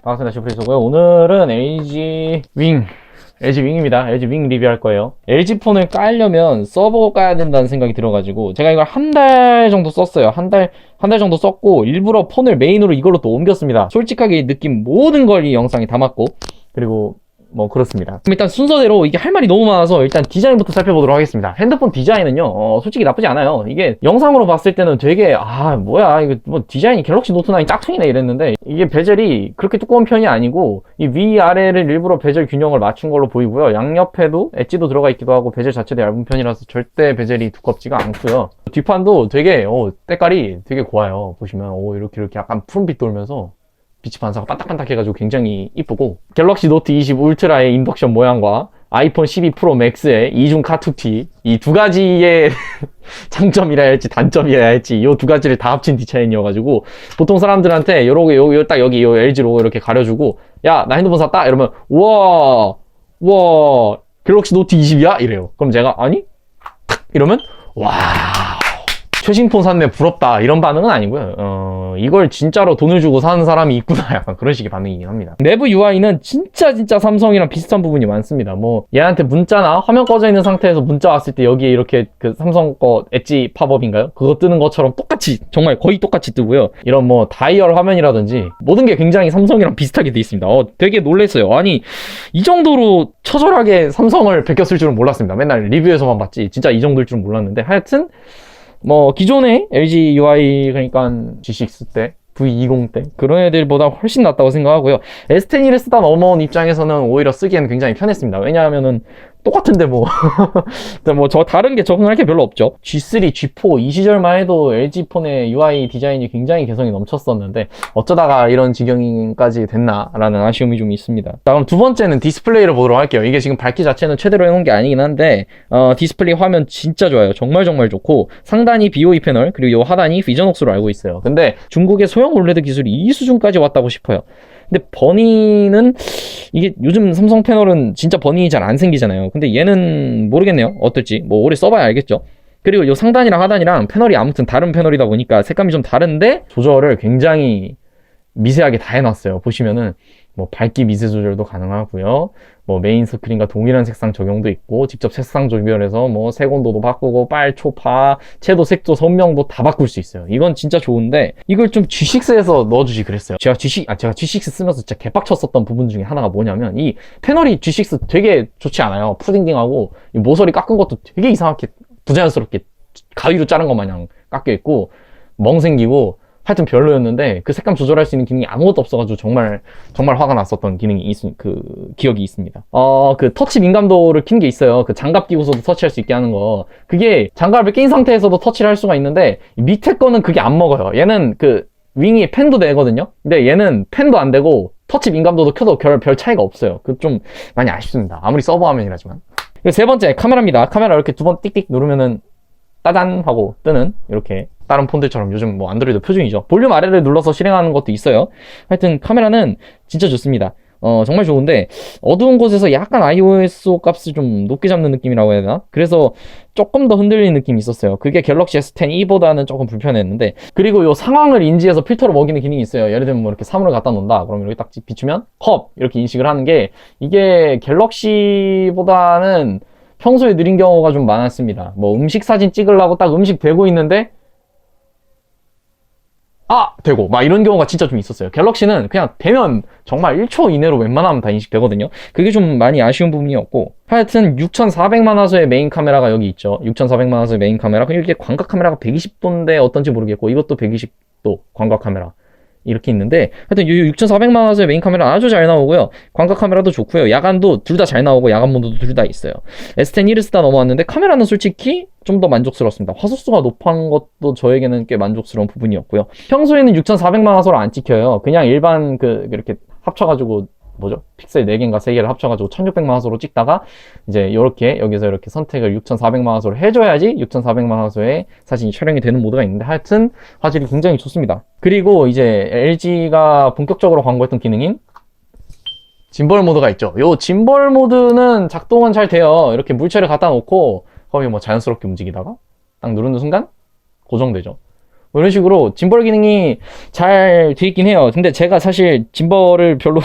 반갑습니다. 시프리소고요. 오늘은 LG 윙입니다. LG 윙 리뷰할 거예요. LG 폰을 깔려면 서버 까야 된다는 생각이 들어가지고 제가 이걸 한 달 정도 썼어요. 한 달 정도 썼고 일부러 폰을 메인으로 이걸로 또 옮겼습니다. 솔직하게 느낀 모든 걸 이 영상에 담았고, 그리고 뭐 그렇습니다. 그럼 일단 순서대로 이게 할 말이 너무 많아서 일단 디자인부터 살펴보도록 하겠습니다. 핸드폰 디자인은요 솔직히 나쁘지 않아요. 이게 영상으로 봤을 때는 되게 뭐야 이거 뭐 디자인이 갤럭시 노트 9 짝퉁이네 이랬는데, 이게 베젤이 그렇게 두꺼운 편이 아니고 이 위아래를 일부러 베젤 균형을 맞춘 걸로 보이고요. 양옆에도 엣지도 들어가 있기도 하고 베젤 자체도 얇은 편이라서 절대 베젤이 두껍지가 않고요. 뒷판도 되게 때깔이 되게 고와요. 보시면 이렇게 약간 푸른빛 돌면서 빛이 반사가 반딱반딱해가지고 굉장히 이쁘고, 갤럭시 노트 20 울트라의 인덕션 모양과 아이폰 12 프로 맥스의 이중 카툭티, 이 두 가지의 장점이라 할지 단점이라 할지 이 두 가지를 다 합친 디자인이어가지고 보통 사람들한테 요렇게 딱 여기 요 LG 로고 이렇게 가려주고 야 나 핸드폰 샀다 이러면 우와 갤럭시 노트 20이야? 이래요. 그럼 제가 아니? 이러면 와 최신 폰 샀네 부럽다 이런 반응은 아니고요. 이걸 진짜로 돈을 주고 사는 사람이 있구나 약간 그런 식의 반응이긴 합니다. 내부 UI는 진짜 삼성이랑 비슷한 부분이 많습니다. 뭐 얘한테 문자나 화면 꺼져 있는 상태에서 문자 왔을 때 여기에 이렇게 그 삼성 거 엣지 팝업인가요? 그거 뜨는 것처럼 똑같이 정말 거의 똑같이 뜨고요. 이런 뭐 다이얼 화면이라든지 모든 게 굉장히 삼성이랑 비슷하게 돼 있습니다. 되게 놀랬어요. 아니 이 정도로 처절하게 삼성을 베꼈을 줄은 몰랐습니다. 맨날 리뷰에서만 봤지 진짜 이 정도일 줄은 몰랐는데, 하여튼 뭐 기존의 LG UI 그러니까 G6 때 V20 때 그런 애들보다 훨씬 낫다고 생각하고요. S10을 쓰다 넘어온 입장에서는 오히려 쓰기에는 굉장히 편했습니다. 왜냐하면은 똑같은데 뭐 저 다른 게 적응할 게 별로 없죠. G3, G4 이 시절만 해도 LG 폰의 UI 디자인이 굉장히 개성이 넘쳤었는데 어쩌다가 이런 지경까지 됐나라는 아쉬움이 좀 있습니다. 자, 그럼 두 번째는 디스플레이를 보도록 할게요. 이게 지금 밝기 자체는 최대로 해놓은 게 아니긴 한데 디스플레이 화면 진짜 좋아요. 정말 좋고 상단이 BOE 패널 그리고 이 하단이 비전옥스로 알고 있어요. 근데 중국의 소형 OLED 기술이 이 수준까지 왔다고 싶어요. 근데 버니는 이게 요즘 삼성 패널은 진짜 버니 잘 안 생기잖아요. 근데 얘는 모르겠네요. 어떨지 뭐 오래 써봐야 알겠죠. 그리고 이 상단이랑 하단이랑 패널이 아무튼 다른 패널이다 보니까 색감이 좀 다른데 조절을 굉장히 미세하게 다 해놨어요. 보시면은 뭐 밝기 미세 조절도 가능하고요. 뭐 메인 스크린과 동일한 색상 적용도 있고 직접 색상 조절해서 뭐 색온도도 바꾸고 빨, 초파, 채도, 색조, 선명도 다 바꿀 수 있어요. 이건 진짜 좋은데 이걸 좀 G6에서 넣어주지 그랬어요. 제가 G6 쓰면서 진짜 개빡쳤었던 부분 중에 하나가 뭐냐면 이 패널이 G6 되게 좋지 않아요. 푸딩딩하고 이 모서리 깎은 것도 되게 이상하게 부자연스럽게 가위로 자른 것 마냥 깎여 있고 멍생기고 하여튼 별로였는데 그 색감 조절할 수 있는 기능이 아무것도 없어가지고 정말 화가 났었던 기억이 있습니다. 그 터치 민감도를 킨 게 있어요. 그 장갑 끼고서도 터치할 수 있게 하는 거. 그게 장갑을 낀 상태에서도 터치를 할 수가 있는데 밑에 거는 그게 안 먹어요. 얘는 그 윙이 펜도 되거든요. 근데 얘는 펜도 안 되고 터치 민감도도 켜도 별 차이가 없어요. 그 좀 많이 아쉽습니다. 아무리 서버 화면이라지만. 그리고 세 번째 카메라입니다. 카메라 이렇게 두 번 띡띡 누르면은 따단 하고 뜨는, 이렇게 다른 폰들처럼 요즘 뭐 안드로이드 표준이죠. 볼륨 아래를 눌러서 실행하는 것도 있어요. 하여튼 카메라는 진짜 좋습니다. 정말 좋은데 어두운 곳에서 약간 ISO 값을 좀 높게 잡는 느낌이라고 해야 되나? 그래서 조금 더 흔들리는 느낌이 있었어요. 그게 갤럭시 S10e보다는 조금 불편했는데, 그리고 요 상황을 인지해서 필터로 먹이는 기능이 있어요. 예를 들면 뭐 이렇게 사물을 갖다 놓는다. 그럼 이렇게 딱 비추면 컵 이렇게 인식을 하는 게, 이게 갤럭시보다는 평소에 느린 경우가 좀 많았습니다. 뭐 음식 사진 찍으려고 딱 음식 되고 있는데 되고 막 이런 경우가 진짜 좀 있었어요. 갤럭시는 그냥 되면 정말 1초 이내로 웬만하면 다 인식되거든요. 그게 좀 많이 아쉬운 부분이었고, 하여튼 6400만 화소의 메인 카메라가 여기 있죠. 6400만 화소의 메인 카메라. 이게 광각 카메라가 120도인데 어떤지 모르겠고, 이것도 120도 광각 카메라 이렇게 있는데, 하여튼 6400만 화소의 메인 카메라 아주 잘 나오고요. 광각 카메라도 좋고요. 야간도 둘 다 잘 나오고 야간 모드도 둘 다 있어요. S10e를 쓰다 넘어왔는데 카메라는 솔직히 좀 더 만족스럽습니다. 화소수가 높은 것도 저에게는 꽤 만족스러운 부분이었고요. 평소에는 6400만 화소를 안 찍혀요. 그냥 일반 이렇게 합쳐가지고 픽셀 4개인가 3개를 합쳐가지고 1600만 화소로 찍다가 이제 여기서 이렇게 선택을 6400만 화소로 해줘야지 6400만 화소의 사진이 촬영이 되는 모드가 있는데, 하여튼 화질이 굉장히 좋습니다. 그리고 이제 LG가 본격적으로 광고했던 기능인 짐벌 모드가 있죠. 요 짐벌 모드는 작동은 잘 돼요. 이렇게 물체를 갖다 놓고 거기 뭐 자연스럽게 움직이다가 딱 누르는 순간 고정되죠. 뭐 이런 식으로 짐벌 기능이 잘 돼 있긴 해요. 근데 제가 사실 짐벌을 별로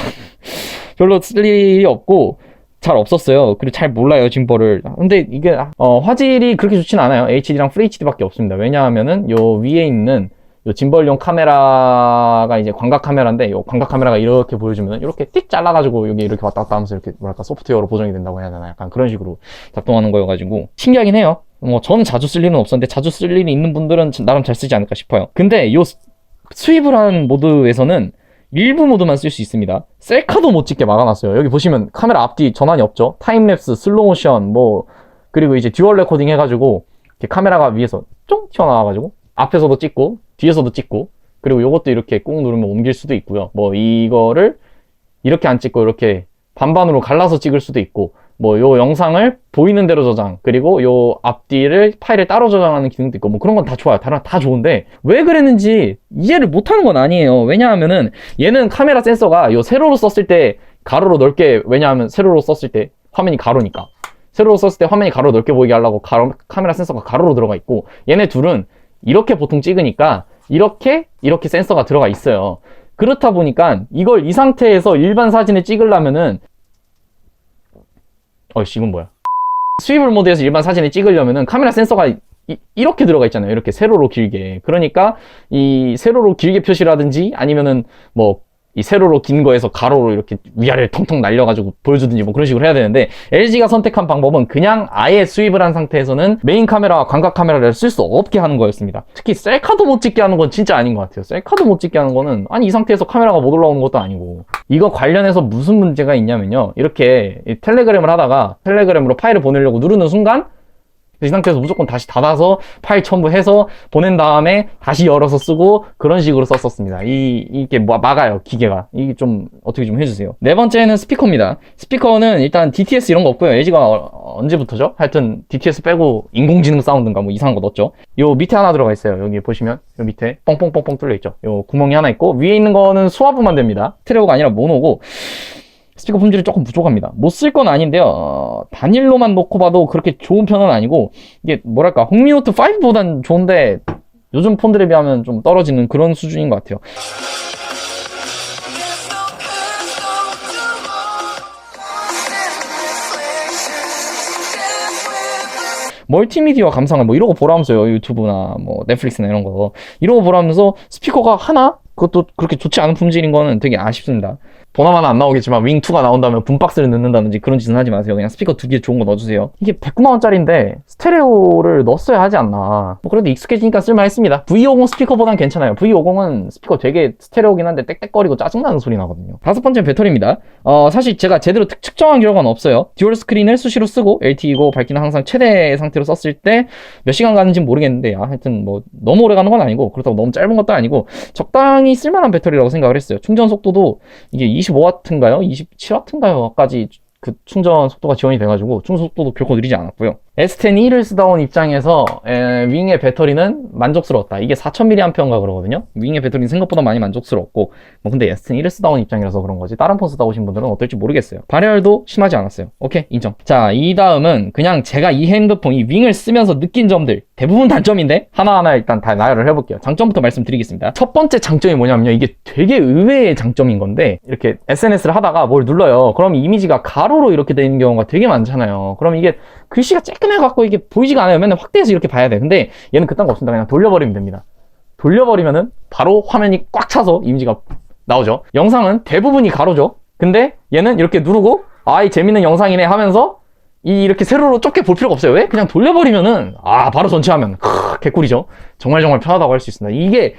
쓸 일이 없고 잘 없었어요. 그리고 잘 몰라요, 짐벌을. 근데 이게 화질이 그렇게 좋진 않아요. HD랑 FHD밖에 없습니다. 왜냐하면은 요 위에 있는 요 짐벌용 카메라가 이제 광각 카메라인데, 요 광각 카메라가 이렇게 보여주면 이렇게 띡 잘라가지고 여기 이렇게 왔다 갔다 하면서 이렇게 뭐랄까 소프트웨어로 보정이 된다고 해야 되나, 약간 그런 식으로 작동하는 거여가지고 신기하긴 해요. 뭐 저는 자주 쓸 일은 없었는데 자주 쓸 일이 있는 분들은 나름 잘 쓰지 않을까 싶어요. 근데 요 수입을 한 모드에서는 일부 모드만 쓸 수 있습니다. 셀카도 못 찍게 막아놨어요. 여기 보시면 카메라 앞뒤 전환이 없죠. 타임랩스, 슬로모션, 뭐 그리고 이제 듀얼 레코딩 해가지고 이렇게 카메라가 위에서 쫑 튀어나와가지고 앞에서도 찍고 뒤에서도 찍고, 그리고 요것도 이렇게 꾹 누르면 옮길 수도 있고요. 뭐 이거를 이렇게 안 찍고 이렇게 반반으로 갈라서 찍을 수도 있고, 뭐 요 영상을 보이는 대로 저장, 그리고 요 앞뒤를 파일을 따로 저장하는 기능도 있고, 뭐 그런 건 다 좋아요. 다 좋은데 왜 그랬는지 이해를 못하는 건 아니에요. 왜냐하면은 얘는 카메라 센서가 요 세로로 썼을 때 가로로 넓게, 왜냐하면 세로로 썼을 때 화면이 가로니까, 세로로 썼을 때 화면이 가로 넓게 보이게 하려고 카메라 센서가 가로로 들어가 있고, 얘네 둘은 이렇게 보통 찍으니까 이렇게 센서가 들어가 있어요. 그렇다 보니까 이걸 이 상태에서 일반 사진을 찍으려면은 이건 뭐야? 스위블 모드에서 일반 사진을 찍으려면은 카메라 센서가 이렇게 들어가 있잖아요. 이렇게 세로로 길게. 그러니까 이 세로로 길게 표시라든지 아니면은 뭐 이 세로로 긴 거에서 가로로 이렇게 위아래를 텅텅 날려가지고 보여주든지 뭐 그런 식으로 해야 되는데, LG가 선택한 방법은 그냥 아예 수입을 한 상태에서는 메인 카메라와 광각 카메라를 쓸 수 없게 하는 거였습니다. 특히 셀카도 못 찍게 하는 건 진짜 아닌 것 같아요. 셀카도 못 찍게 하는 거는, 아니 이 상태에서 카메라가 못 올라오는 것도 아니고. 이거 관련해서 무슨 문제가 있냐면요, 이렇게 텔레그램을 하다가 텔레그램으로 파일을 보내려고 누르는 순간 이 상태에서 무조건 다시 닫아서 파일 첨부해서 보낸 다음에 다시 열어서 쓰고, 그런 식으로 썼었습니다. 이게 막아요, 기계가. 이게 좀 어떻게 좀 해주세요. 네 번째는 스피커입니다. 스피커는 일단 DTS 이런 거 없고요. LG가 언제부터죠? 하여튼 DTS 빼고 인공지능 사운드인가 뭐 이상한 거 넣었죠. 요 밑에 하나 들어가 있어요. 여기 보시면 요 밑에 뻥뻥뻥뻥 뚫려 있죠. 요 구멍이 하나 있고, 위에 있는 거는 수화부만 됩니다. 스테레오가 아니라 모노고, 스피커 품질이 조금 부족합니다. 못 쓸 건 아닌데요. 단일로만 놓고 봐도 그렇게 좋은 편은 아니고, 이게 뭐랄까 홍미노트 5보단 좋은데 요즘 폰들에 비하면 좀 떨어지는 그런 수준인 것 같아요. 멀티미디어 감상을 뭐 이러고 보라면서요. 유튜브나 뭐 넷플릭스나 이런 거 이러고 보라면서 스피커가 하나? 그것도 그렇게 좋지 않은 품질인 거는 되게 아쉽습니다. 보나마나 안 나오겠지만 윙2가 나온다면 붐박스를 넣는다든지 그런 짓은 하지 마세요. 그냥 스피커 2개 좋은 거 넣어주세요. 이게 109만원짜리인데 스테레오를 넣었어야 하지 않나. 뭐 그래도 익숙해지니까 쓸만했습니다. V50 스피커보단 괜찮아요. V50은 스피커 되게 스테레오긴 한데 땡땡거리고 짜증나는 소리 나거든요. 다섯 번째는 배터리입니다. 사실 제가 제대로 측정한 결과는 없어요. 듀얼 스크린을 수시로 쓰고 LTE고 밝기는 항상 최대 상태로 썼을 때 몇 시간 가는지는 모르겠는데, 하여튼 뭐 너무 오래 가는 건 아니고 그렇다고 너무 짧은 것도 아니고 적당히 쓸만한 배터리라고 생각을 했어요. 충전 속도도 이게 25W인가요? 27W인가요?까지 그 충전 속도가 지원이 돼가지고 충전 속도도 결코 느리지 않았고요. S10e를 쓰다 온 입장에서 윙의 배터리는 만족스러웠다. 이게 4000mAh인가 그러거든요. 윙의 배터리는 생각보다 많이 만족스러웠고, 뭐 근데 S10e를 쓰다 온 입장이라서 그런 거지 다른 폰 쓰다 오신 분들은 어떨지 모르겠어요. 발열도 심하지 않았어요. 오케이, 인정. 자, 이 다음은 그냥 제가 이 핸드폰, 이 윙을 쓰면서 느낀 점들, 대부분 단점인데 하나하나 일단 다 나열을 해볼게요. 장점부터 말씀드리겠습니다. 첫 번째 장점이 뭐냐면요, 이게 되게 의외의 장점인 건데, 이렇게 SNS를 하다가 뭘 눌러요. 그럼 이미지가 가로로 이렇게 되는 경우가 되게 많잖아요. 그럼 이게 글씨가 쬐끔해갖고 이게 보이지가 않아요. 맨날 확대해서 이렇게 봐야 돼. 근데 얘는 그딴 거 없습니다. 그냥 돌려버리면 됩니다. 돌려버리면은 바로 화면이 꽉 차서 이미지가 나오죠. 영상은 대부분이 가로죠. 근데 얘는 이렇게 누르고 이 재밌는 영상이네 하면서 이렇게 세로로 좁게 볼 필요가 없어요. 왜? 그냥 돌려버리면은 바로 전체 화면 개꿀이죠. 정말 편하다고 할 수 있습니다. 이게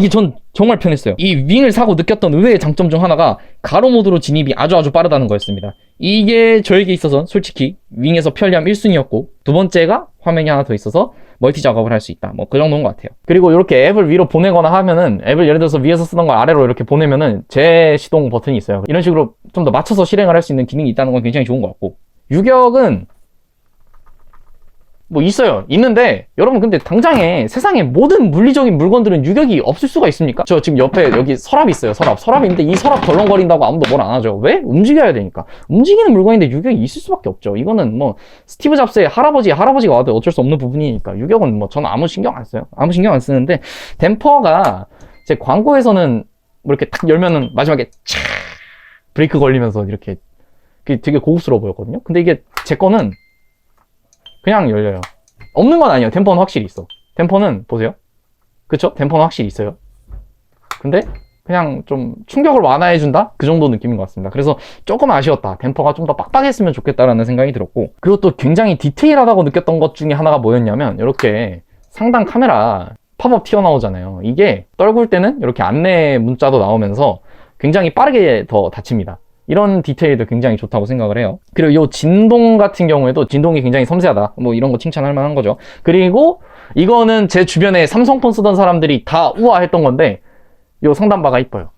전 정말 편했어요. 이 윙을 사고 느꼈던 의외의 장점 중 하나가 가로 모드로 진입이 아주 빠르다는 거였습니다. 이게 저에게 있어서는 솔직히 윙에서 편리함 1순위였고, 두 번째가 화면이 하나 더 있어서 멀티 작업을 할 수 있다. 뭐 그 정도인 것 같아요. 그리고 이렇게 앱을 위로 보내거나 하면은, 앱을 예를 들어서 위에서 쓰던 걸 아래로 이렇게 보내면은 재시동 버튼이 있어요. 이런 식으로 좀 더 맞춰서 실행을 할 수 있는 기능이 있다는 건 굉장히 좋은 것 같고, 유격은 뭐 있어요. 있는데 여러분 근데 당장에 세상에 모든 물리적인 물건들은 유격이 없을 수가 있습니까? 저 지금 옆에 여기 서랍 있어요. 서랍이 있는데 이 서랍 덜렁거린다고 아무도 뭘 안 하죠. 왜? 움직여야 되니까. 움직이는 물건인데 유격이 있을 수밖에 없죠. 이거는 뭐 스티브 잡스의 할아버지가 와도 어쩔 수 없는 부분이니까. 유격은 뭐 저는 아무 신경 안 써요. 아무 신경 안 쓰는데 댐퍼가 제 광고에서는 뭐 이렇게 탁 열면은 마지막에 차 브레이크 걸리면서 이렇게 되게 고급스러워 보였거든요. 근데 이게 제 거는 그냥 열려요. 없는 건 아니에요. 댐퍼는 확실히 있어. 댐퍼는 보세요. 그쵸? 댐퍼는 확실히 있어요. 근데 그냥 좀 충격을 완화해준다? 그 정도 느낌인 것 같습니다. 그래서 조금 아쉬웠다. 댐퍼가 좀 더 빡빡했으면 좋겠다라는 생각이 들었고, 그리고 또 굉장히 디테일하다고 느꼈던 것 중에 하나가 뭐였냐면 이렇게 상단 카메라 팝업 튀어나오잖아요. 이게 떨굴 때는 이렇게 안내 문자도 나오면서 굉장히 빠르게 더 닫힙니다. 이런 디테일도 굉장히 좋다고 생각을 해요. 그리고 이 진동 같은 경우에도 진동이 굉장히 섬세하다. 뭐 이런 거 칭찬할 만한 거죠. 그리고 이거는 제 주변에 삼성폰 쓰던 사람들이 다 우아했던 건데 이 상단바가 이뻐요.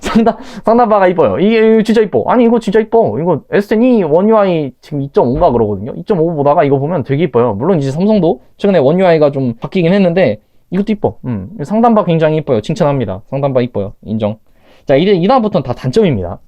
상단바가 이뻐요. 이게 진짜 이뻐. 아니 이거 진짜 이뻐. 이거 S10e 원 UI 지금 2.5가 그러거든요. 2.5 보다가 이거 보면 되게 이뻐요. 물론 이제 삼성도 최근에 원 UI가 좀 바뀌긴 했는데 이것도 이뻐. 상단바 굉장히 이뻐요. 칭찬합니다. 상단바 이뻐요. 인정. 자, 이제 이다음부터는 다 단점입니다.